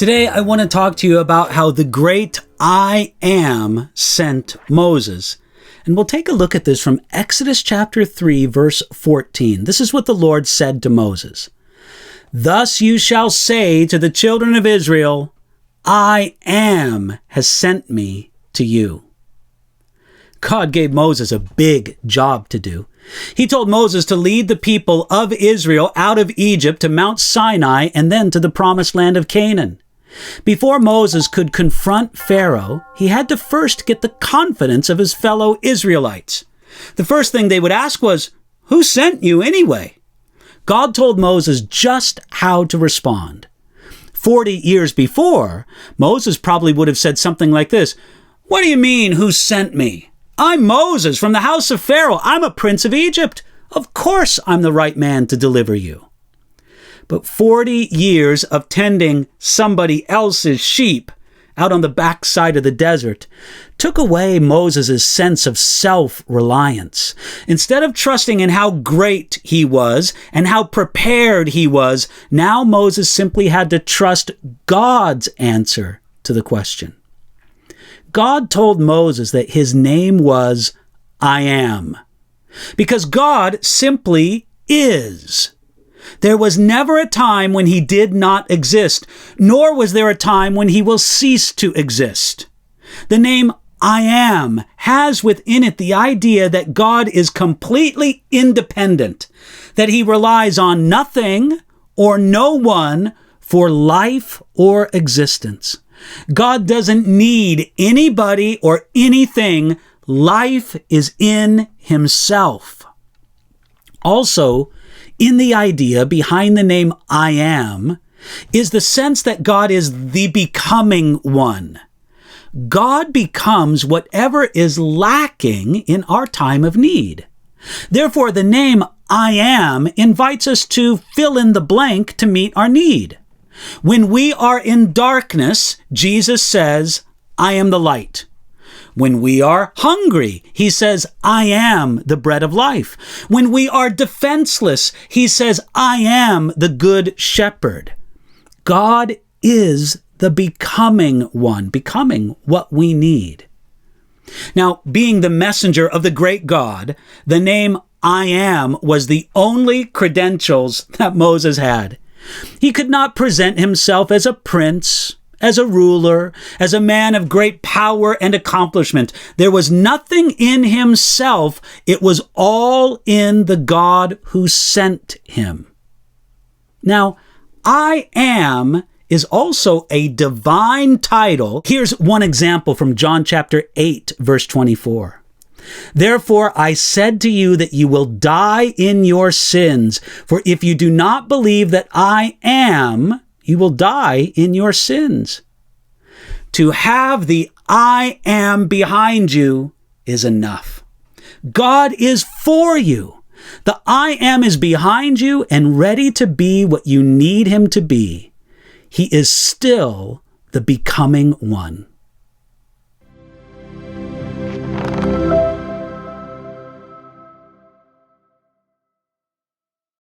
Today, I want to talk to you about how the great I Am sent Moses. And we'll take a look at this from Exodus chapter 3, verse 14. This is what the Lord said to Moses. Thus you shall say to the children of Israel, I Am has sent me to you. God gave Moses a big job to do. He told Moses to lead the people of Israel out of Egypt to Mount Sinai and then to the promised land of Canaan. Before Moses could confront Pharaoh, he had to first get the confidence of his fellow Israelites. The first thing they would ask was, who sent you anyway? God told Moses just how to respond. 40 years before, Moses probably would have said something like this, what do you mean, who sent me? I'm Moses from the house of Pharaoh. I'm a prince of Egypt. Of course I'm the right man to deliver you. But 40 years of tending somebody else's sheep out on the backside of the desert took away Moses' sense of self-reliance. Instead of trusting in how great he was and how prepared he was, now Moses simply had to trust God's answer to the question. God told Moses that his name was I Am, because God simply is. There was never a time when he did not exist, nor was there a time when he will cease to exist. The name I Am has within it the idea that God is completely independent, that he relies on nothing or no one for life or existence. God doesn't need anybody or anything. Life is in himself. Also, in the idea behind the name I Am is the sense that God is the becoming one. God becomes whatever is lacking in our time of need. Therefore, the name I Am invites us to fill in the blank to meet our need. When we are in darkness, Jesus says, I am the light. When we are hungry, he says, I am the bread of life. When we are defenseless, he says, I am the good shepherd. God is the becoming one, becoming what we need. Now, being the messenger of the great God, the name I Am was the only credentials that Moses had. He could not present himself as a prince, as a ruler, as a man of great power and accomplishment. There was nothing in himself. It was all in the God who sent him. Now, I Am is also a divine title. Here's one example from John chapter 8, verse 24. Therefore, I said to you that you will die in your sins, for if you do not believe that I am, you will die in your sins. To have the I Am behind you is enough. God is for you. The I Am is behind you and ready to be what you need him to be. He is still the becoming one.